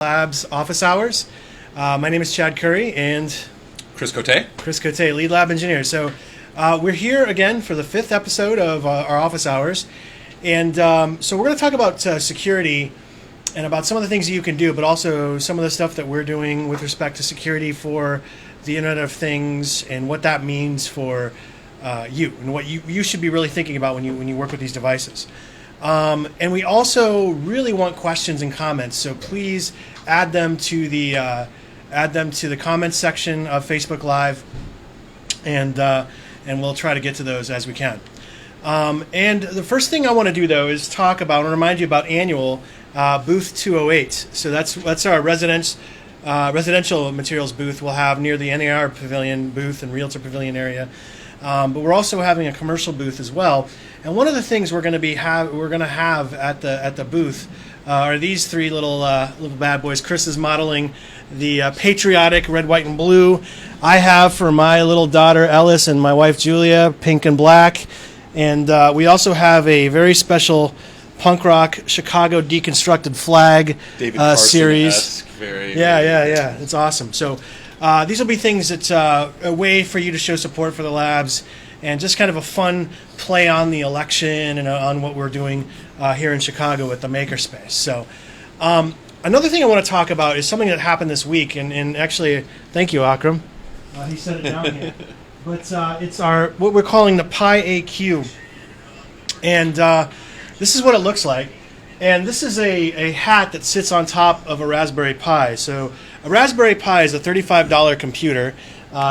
Labs office hours. My name is Chad Curry and Chris Cote. Lead lab engineer. So we're here again for the fifth episode of our office hours. And so we're going to talk about security and about some of the things that you can do, but also some of the stuff that we're doing with respect to security for the Internet of Things and what that means for you and what you should be really thinking about when you work with these devices. And we also really want questions and comments, so please add them to the comments section of Facebook Live, and we'll try to get to those as we can. And the first thing I want to do though is talk about and remind you about annual booth 208. So that's our residential materials booth we'll have near the NAR Pavilion booth and Realtor Pavilion area. But we're also having a commercial booth as well. And one of the things we're going to have at the booth are these three little bad boys. Chris is modeling the patriotic red, white, and blue. I have for my little daughter Ellis and my wife Julia, pink and black. And we also have a very special punk rock Chicago deconstructed flag series. Yeah. It's awesome. So these will be things that's a way for you to show support for the labs and just kind of a fun play on the election and on what we're doing here in Chicago with the Makerspace. So another thing I want to talk about is something that happened this week, and actually, thank you, Akram. He set it down here. But it's what we're calling the Pi AQ. And this is what it looks like. And this is a hat that sits on top of a Raspberry Pi. So a Raspberry Pi is a $35 computer.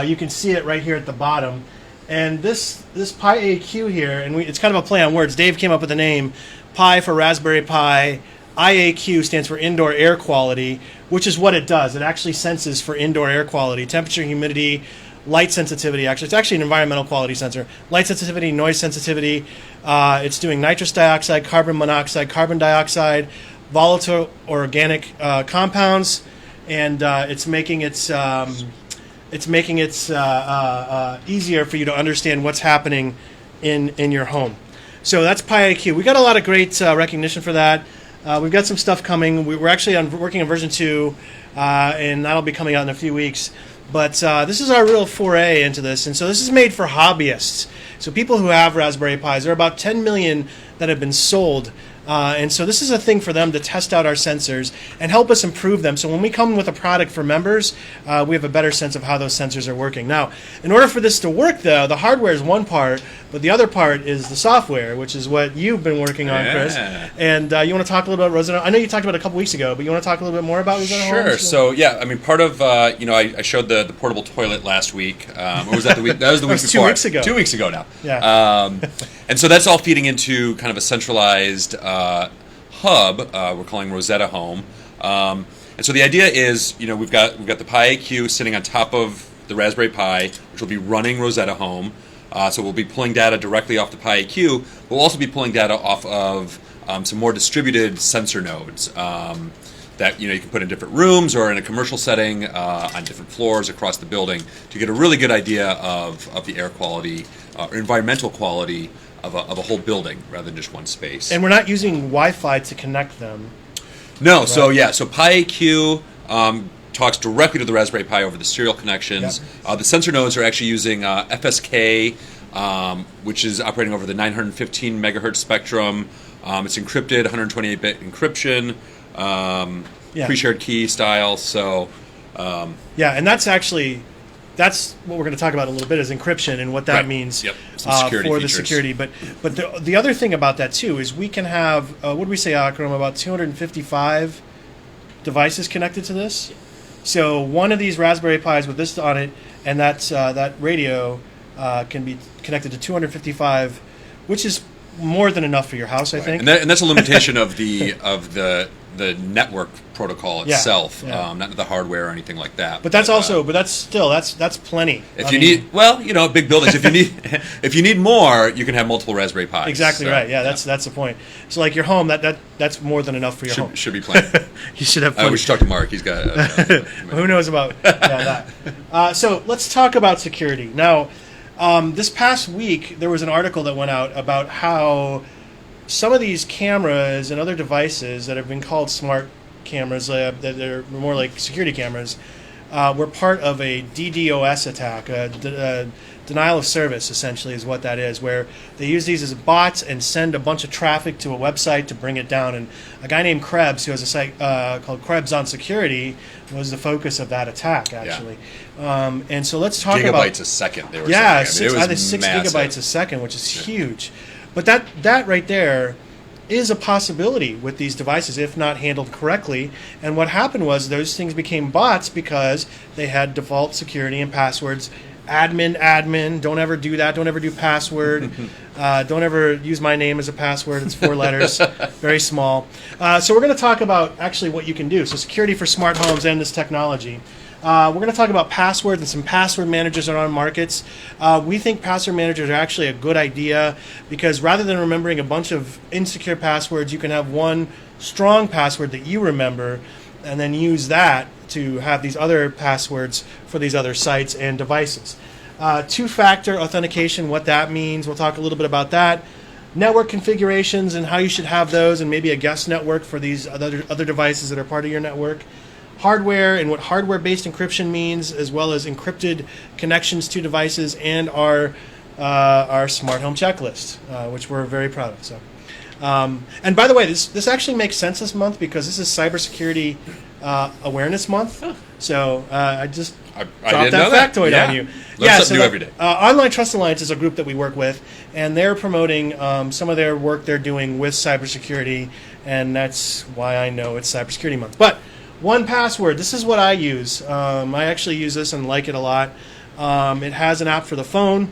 You can see it right here at the bottom. And this Pi AQ here, and it's kind of a play on words. Dave came up with the name Pi for Raspberry Pi. IAQ stands for indoor air quality, which is what it does. It actually senses for indoor air quality, temperature, humidity, light sensitivity. Actually, it's actually an environmental quality sensor. Light sensitivity, noise sensitivity. It's doing nitrous dioxide, carbon monoxide, carbon dioxide, volatile organic compounds, and it's making it easier for you to understand what's happening in your home. So that's Pi IQ. We got a lot of great recognition for that. We've got some stuff coming. We're actually working on version 2, and that'll be coming out in a few weeks. But this is our real foray into this, and so this is made for hobbyists. So people who have Raspberry Pis, there are about 10 million that have been sold. And so this is a thing for them to test out our sensors and help us improve them. So when we come with a product for members, we have a better sense of how those sensors are working. Now, in order for this to work, though, the hardware is one part, but the other part is the software, which is what you've been working on, Chris. And you want to talk a little about Rosetta? I know you talked about it a couple weeks ago, but you want to talk a little bit more about Rosetta Home? Sure. So, yeah, I mean, part of, I showed the portable toilet last week. Or was that the week? That was the week before. 2 weeks ago. 2 weeks ago now. Yeah. And so that's all feeding into kind of a centralized hub we're calling Rosetta Home. And so the idea is, we've got the Pi AQ sitting on top of the Raspberry Pi, which will be running Rosetta Home. So we'll be pulling data directly off the Pi AQ. We'll also be pulling data off of some more distributed sensor nodes that you can put in different rooms or in a commercial setting on different floors across the building to get a really good idea of the air quality or environmental quality of a whole building rather than just one space. And we're not using Wi-Fi to connect them. No, right? So Pi AQ talks directly to the Raspberry Pi over the serial connections. Yep. The sensor nodes are actually using FSK, which is operating over the 915 megahertz spectrum. It's encrypted, 128-bit encryption, pre-shared key style. So, and that's what we're going to talk about a little bit is encryption and what that means for the security. But the other thing about that too is we can have what did we say, Akram? About 255 devices connected to this. So one of these Raspberry Pis with this on it, and that radio can be connected to 255, which is more than enough for your house, I think. And that's a limitation of the network protocol itself, not the hardware or anything like that. But that's plenty. If you need, big buildings. If you need more, you can have multiple Raspberry Pis. Exactly right. Yeah, that's the point. So like your home, that's more than enough for your home. Should be plenty. You should have plenty. We should talk to Mark. He's got. Who knows about that? So let's talk about security now. This past week, there was an article that went out about how some of these cameras and other devices that have been called smart cameras that are more like security cameras were part of a DDoS attack. Denial of service, essentially, is what that is, where they use these as bots and send a bunch of traffic to a website to bring it down. And a guy named Krebs, who has a site called Krebs on Security, was the focus of that attack, actually. Yeah. And so let's talk about... Gigabytes a second, they were saying. saying. Either 6 gigabytes a second, which is huge. But that right there is a possibility with these devices if not handled correctly. And what happened was those things became bots because they had default security and passwords. Admin, don't ever do that. Don't ever do password. Don't ever use my name as a password. It's 4 letters, very small. So we're going to talk about actually what you can do. So security for smart homes and this technology. We're going to talk about passwords and some password managers that are on markets. We think password managers are actually a good idea because rather than remembering a bunch of insecure passwords, you can have one strong password that you remember and then use that to have these other passwords for these other sites and devices. Two-factor authentication, what that means, we'll talk a little bit about that. Network configurations and how you should have those, and maybe a guest network for these other devices that are part of your network. Hardware and what hardware-based encryption means, as well as encrypted connections to devices, and our smart home checklist, which we're very proud of. So. And by the way, this actually makes sense this month because this is Cybersecurity Awareness Month. Huh. So I just dropped that factoid on you. Learn something new every day. Online Trust Alliance is a group that we work with, and they're promoting some of their work they're doing with cybersecurity, and that's why I know it's Cybersecurity Month. But 1Password, this is what I use. I actually use this and like it a lot. It has an app for the phone.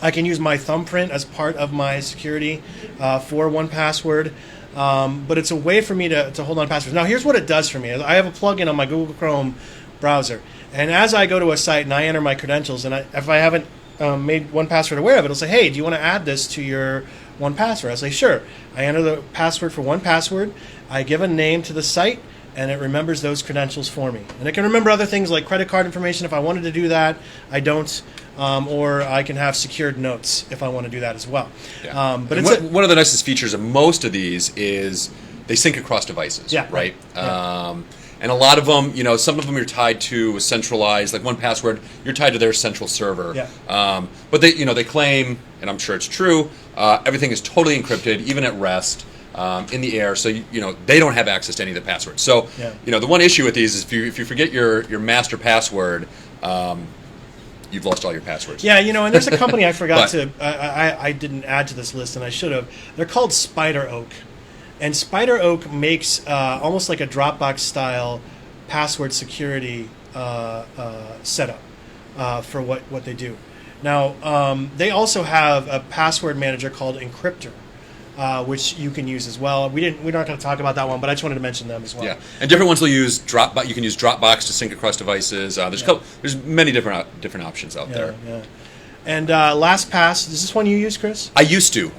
I can use my thumbprint as part of my security for 1Password, but it's a way for me to hold on passwords. Now, here's what it does for me. I have a plugin on my Google Chrome browser, and as I go to a site and I enter my credentials, and if I haven't made 1Password aware of it, it'll say, hey, do you want to add this to your 1Password? I'll say, sure. I enter the password for 1Password. I give a name to the site, and it remembers those credentials for me. And it can remember other things like credit card information if I wanted to do that. I don't. Or I can have secured notes if I want to do that as well. Yeah. But one of the nicest features of most of these is they sync across devices, right? Yeah. And a lot of them, some of them you're tied to a centralized, like 1Password, you're tied to their central server. Yeah. But they claim, and I'm sure it's true, everything is totally encrypted, even at rest. In the air, so they don't have access to any of the passwords. So the one issue with these is if you forget your master password, you've lost all your passwords. Yeah, and there's a company I forgot I didn't add to this list, and I should have. They're called Spider Oak, and Spider Oak makes almost like a Dropbox style password security setup for what they do. Now they also have a password manager called Encryptor. Which you can use as well. We're not going to talk about that one, but I just wanted to mention them as well. Yeah, and different ones will use Dropbox. You can use Dropbox to sync across devices. There's many different options out there. Yeah. And LastPass, is this one you use, Chris? I used to.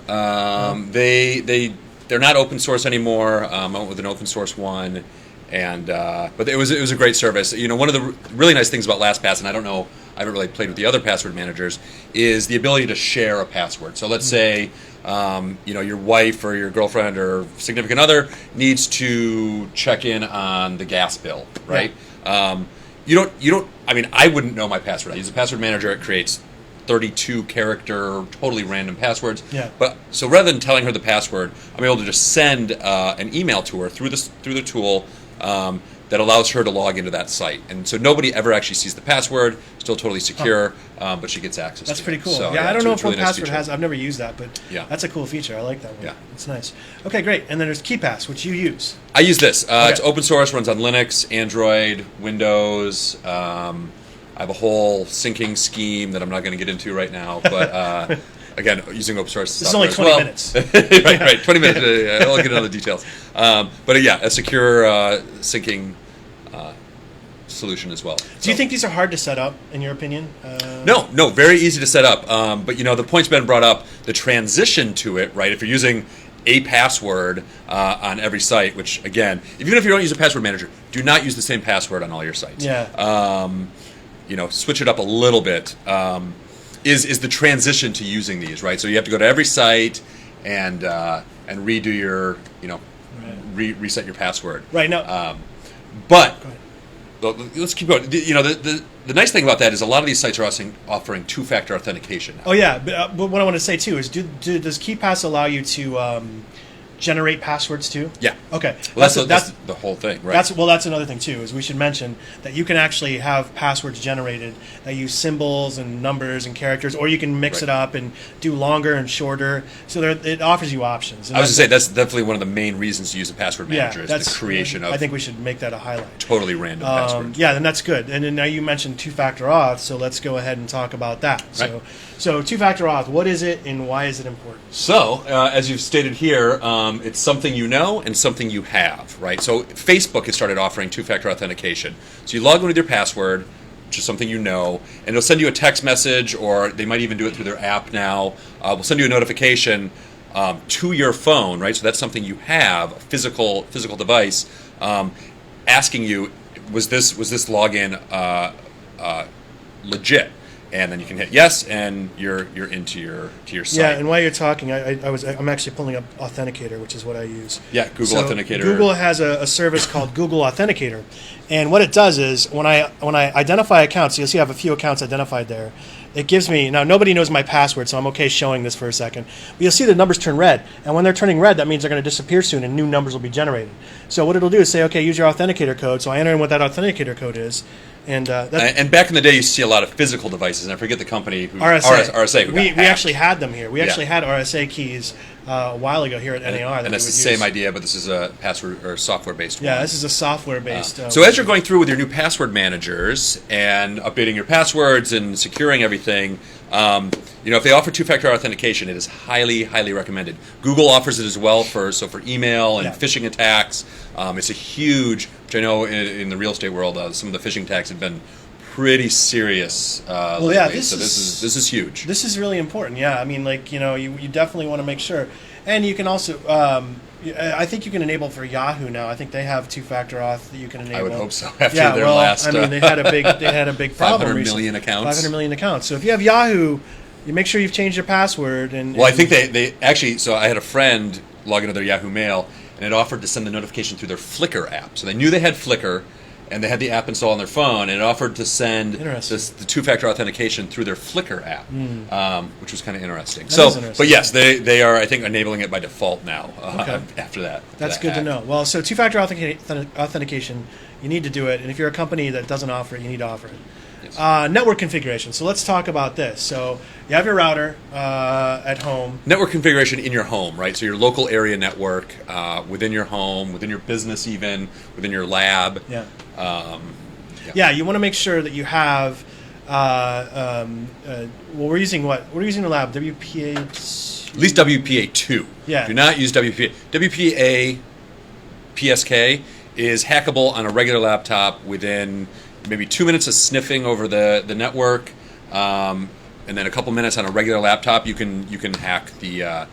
They're not open source anymore. I went with an open source one, but it was a great service. One of the really nice things about LastPass, and I don't know, I haven't really played with the other password managers, is the ability to share a password. So let's say your wife or your girlfriend or significant other needs to check in on the gas bill, right? Yeah. I wouldn't know my password. I use a password manager. It creates 32 character, totally random passwords. Yeah. But so rather than telling her the password, I'm able to just send an email to her through the tool that allows her to log into that site. And so nobody ever actually sees the password, still totally secure, but she gets access to it. That's pretty cool. So, I don't know if really 1Password nice has, I've never used that, but that's a cool feature. I like that one. Yeah. It's nice. Okay, great. And then there's KeePass, which you use. I use this. It's open source, runs on Linux, Android, Windows. I have a whole syncing scheme that I'm not going to get into right now, but again, using open source. This is only 20 minutes. right, 20 minutes. I'll get into the details. But a secure syncing solution as well. Do you think these are hard to set up, in your opinion? No, very easy to set up. But the point's been brought up, the transition to it, right? If you're using a password on every site, which again, even if you don't use a password manager, do not use the same password on all your sites. Yeah. Switch it up a little bit. Is the transition to using these, right? So you have to go to every site and redo your reset your password. Right now. But let's keep going. The nice thing about that is a lot of these sites are offering two-factor authentication now. Oh yeah, but what I want to say too is, does KeePass allow you to generate passwords too? Yeah. Okay. Well, that's the whole thing, right? That's another thing too. Is we should mention that you can actually have passwords generated that use symbols and numbers and characters, or you can mix it up and do longer and shorter. So it offers you options. And I was going to say that's definitely one of the main reasons to use a password manager is the creation of. I think we should make that a highlight. Totally random passwords. Yeah, then that's good. And then now you mentioned two-factor auth, so let's go ahead and talk about that. Right. So two-factor auth, what is it and why is it important? So, as you've stated here, it's something you know and something you have, right? So Facebook has started offering two-factor authentication. So you log in with your password, which is something you know, and it'll send you a text message, or they might even do it through their app now. We'll send you a notification to your phone, right? So that's something you have, a physical device, asking you, was this login legit? And then you can hit yes, and you're into your site. Yeah, and while you're talking, I'm actually pulling up Authenticator, which is what I use. Yeah, Google Authenticator. Google has a service called Google Authenticator, and what it does is when I identify accounts, you'll see I have a few accounts identified there. It gives me, now nobody knows my password, so I'm okay showing this for a second. But you'll see the numbers turn red, and when they're turning red, that means they're going to disappear soon, and new numbers will be generated. So what it'll do is say, okay, use your Authenticator code. So I enter in what that Authenticator code is. And back in the day, you see a lot of physical devices, and I forget the company. RSA. We hacked. actually had them here. We actually had RSA keys a while ago here at NAR. And that's the same idea, but this is a password or software-based one. Yeah, this is a software-based. So as you're going through with your new password managers and updating your passwords and securing everything, if they offer two-factor authentication, it is highly, highly recommended. Google offers it as well for email and phishing attacks. It's a huge, which I know in the real estate world, some of the phishing attacks have been pretty serious lately. Yeah, this is huge. This is really important. Yeah, I mean, you definitely want to make sure, and you can also. I think you can enable for Yahoo now. I think they have two-factor auth that you can enable. I would hope so. After their last, I mean, they had a big problem. 500 million accounts. 500 million accounts. So if you have Yahoo, you make sure you've changed your password. I think they actually. So I had a friend log into their Yahoo Mail, and it offered to send the notification through their Flickr app. So they knew they had Flickr, and they had the app installed on their phone, and it offered to send the two-factor authentication through their Flickr app, which was kind of interesting. That is interesting. But yes, they are, I think, enabling it by default now. After that, that's good to know. Well, so two-factor authentication, you need to do it, and if you're a company that doesn't offer it, you need to offer it. Yes. Network configuration. So let's talk about this. So you have your router at home. Network configuration in your home, right? So your local area network within your home, within your business, even within your lab. Yeah. You want to make sure that you have. We're using what? We're using the lab WPA. At least WPA2. Yeah. Do not use WPA. WPA PSK is hackable on a regular laptop within maybe 2 minutes of sniffing over the network, and then a couple minutes on a regular laptop. You can hack the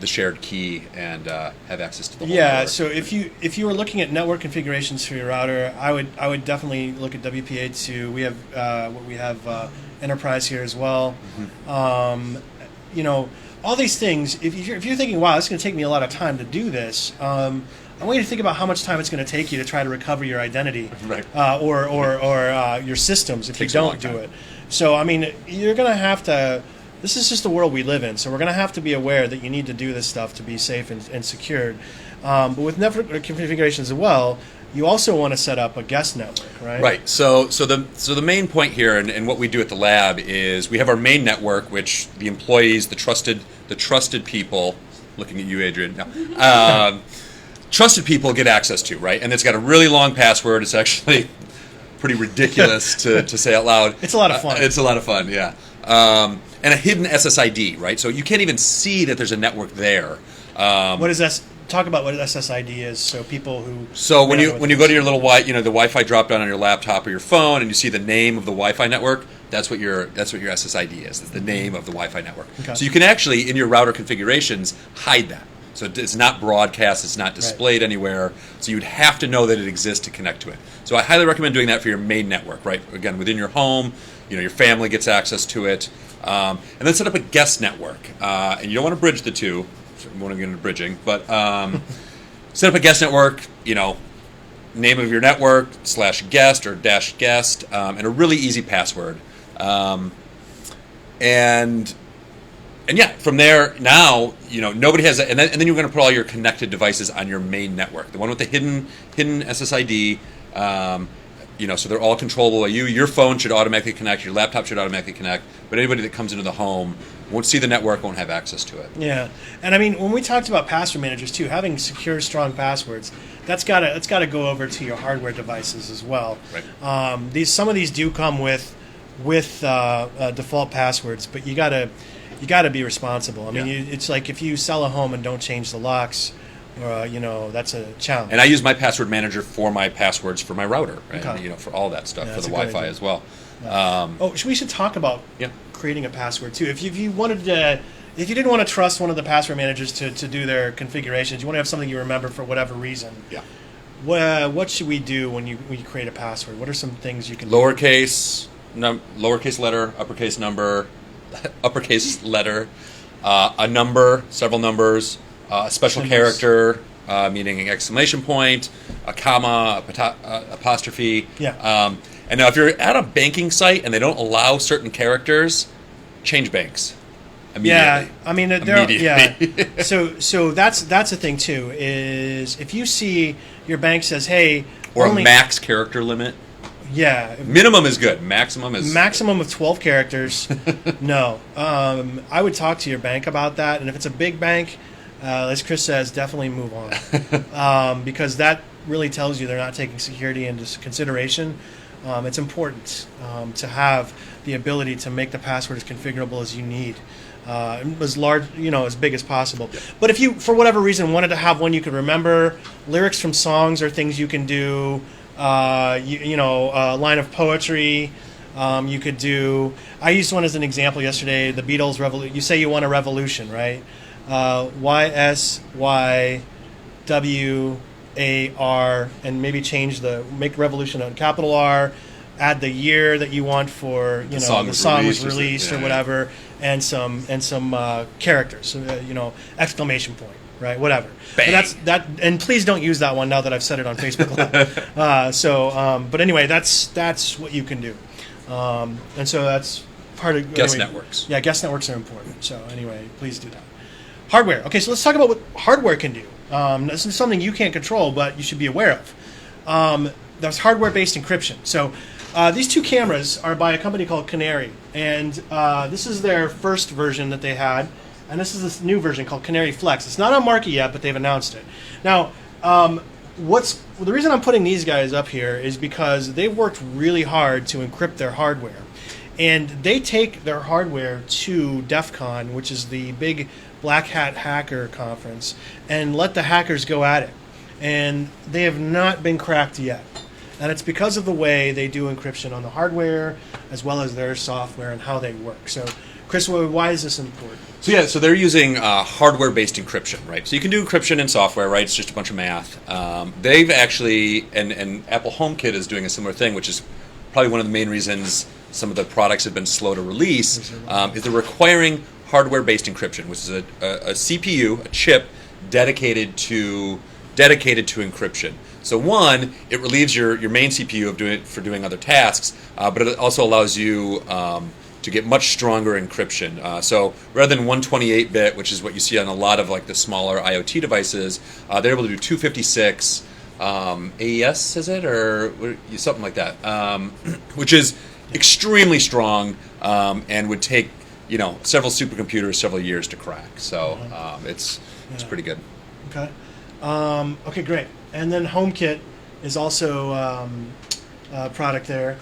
shared key and have access to the whole network. So if you were looking at network configurations for your router, I would definitely look at WPA2. We have Enterprise here as well. Mm-hmm. All these things. If you're thinking, wow, it's going to take me a lot of time to do this. I want you to think about how much time it's going to take you to try to recover your identity, right. or your systems if you don't do it. So, I mean, you're going to have to. This is just the world we live in. So we're going to have to be aware that you need to do this stuff to be safe and secured. But with network configurations as well, you also want to set up a guest network, right? Right. So the main point here, and what we do at the lab is we have our main network, which the employees, the trusted people. Looking at you, Adrian. No. Trusted people get access to, right? And it's got a really long password. It's actually pretty ridiculous to say out loud. It's a lot of fun. It's a lot of fun, yeah. And a hidden SSID, right? So you can't even see that there's a network there. What is that? Talk about what SSID is, so people who. So when you go to your little the Wi-Fi drop down on your laptop or your phone, and you see the name of the Wi-Fi network, that's what your SSID is. It's the name of the Wi-Fi network. Okay. So you can actually in your router configurations hide that. So it's not broadcast, it's not displayed anywhere. So you'd have to know that it exists to connect to it. So I highly recommend doing that for your main network, right? Again, within your home, your family gets access to it. And then set up a guest network. And you don't want to bridge the two. So we won't get into bridging. But set up a guest network, name of your network /guest or -guest, and a really easy password. And yeah, from there now, nobody has that, and then you're going to put all your connected devices on your main network, the one with the hidden SSID. So they're all controllable by you. Your phone should automatically connect. Your laptop should automatically connect. But anybody that comes into the home won't see the network, won't have access to it. Yeah, and I mean, when we talked about password managers too, having secure, strong passwords, that's gotta go over to your hardware devices as well. Right. Some of these do come with default passwords, but you gotta be responsible. I mean, it's like if you sell a home and don't change the locks. That's a challenge. And I use my password manager for my passwords for my router, right? Okay. For all that stuff, for the a good Wi-Fi idea. as well. Yeah. We should talk about creating a password too. If you wanted to, if you didn't want to trust one of the password managers to do their configurations, you want to have something you remember for whatever reason. Yeah. What should we do when you create a password? What are some things you can lowercase letter, uppercase number, uppercase letter, a number, several numbers. A special character, meaning an exclamation point, a comma, apostrophe. Yeah. And now if you're at a banking site and they don't allow certain characters, change banks immediately. Yeah, I mean, So that's a thing too. Is if you see your bank says, "Hey," or a max character limit. Yeah. Minimum is good. Maximum of 12 characters. No. I would talk to your bank about that, and if it's a big bank. As Chris says, definitely move on because that really tells you they're not taking security into consideration. It's important to have the ability to make the password as configurable as you need, as large, as big as possible. Yeah. But if you, for whatever reason, wanted to have one you could remember, lyrics from songs are things you can do. A line of poetry. You could do. I used one as an example yesterday. The Beatles' revolution. You say you want a revolution, right? YSYWAR, and maybe make revolution a capital R, add the year that you want for the song was released or whatever, and some characters, exclamation point, right? Whatever. Bang. But that's and please don't use that one now that I've said it on Facebook Live. But anyway, that's what you can do, and so that's part of guest networks. Yeah, guest networks are important. So anyway, please do that. Hardware. Okay, so let's talk about what hardware can do. This is something you can't control, but you should be aware of. That's hardware-based encryption. So these two cameras are by a company called Canary, and this is their first version that they had, and this is this new version called Canary Flex. It's not on market yet, but they've announced it. Now, the reason I'm putting these guys up here is because they've worked really hard to encrypt their hardware, and they take their hardware to DEF CON, which is the big Black Hat hacker conference, and let the hackers go at it. And they have not been cracked yet. And it's because of the way they do encryption on the hardware as well as their software and how they work. So, Chris, why is this important? So they're using hardware-based encryption, right? So you can do encryption in software, right? It's just a bunch of math. They've actually, and Apple HomeKit is doing a similar thing, which is probably one of the main reasons some of the products have been slow to release, is they're requiring hardware-based encryption, which is a CPU, a chip, dedicated to encryption. So one, it relieves your main CPU of doing other tasks, but it also allows you to get much stronger encryption. So rather than 128-bit, which is what you see on a lot of like the smaller IoT devices, they're able to do 256 AES, is it, or something like that, which is extremely strong and would take several supercomputers several years to crack. So it's pretty good. Okay. Okay, great. And then HomeKit is also a product there.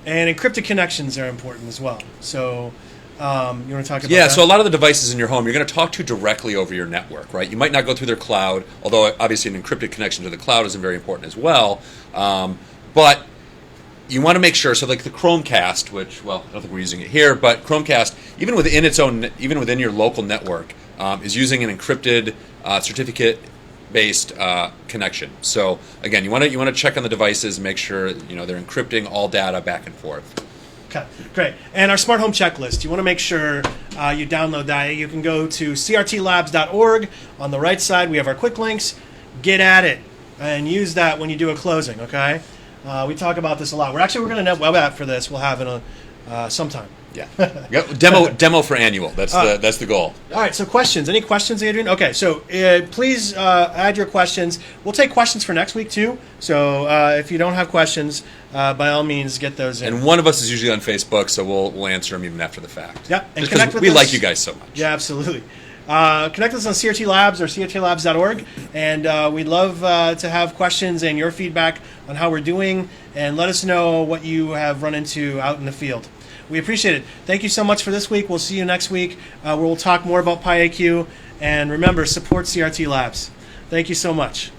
And encrypted connections are important as well. So you want to talk about that? So a lot of the devices in your home, you're going to talk to directly over your network, right? You might not go through their cloud, although obviously an encrypted connection to the cloud is very important as well. But you want to make sure, so like the Chromecast, which, well, I don't think we're using it here, but Chromecast, even within your local network, is using an encrypted certificate-based connection. So again, you want to check on the devices and make sure they're encrypting all data back and forth. Okay, great. And our smart home checklist, you want to make sure you download that. You can go to crtlabs.org. On the right side, we have our quick links. get at it and use that when you do a closing, okay? We talk about this a lot. We're going to net web app for this. We'll have it sometime. Yeah. Demo for annual. That's the goal. All right, so questions. Any questions, Adrian? Okay, so please add your questions. We'll take questions for next week, too. So if you don't have questions, by all means, get those in. And one of us is usually on Facebook, so we'll answer them even after the fact. Yeah, and just connect with we us. like you guys so much. Yeah, absolutely. Connect with us on CRTLabs or CRTLabs.org, and we'd love to have questions and your feedback on how we're doing, and let us know what you have run into out in the field. We appreciate it. Thank you so much for this week. We'll see you next week where we'll talk more about PyAQ. And remember, support CRT Labs. Thank you so much.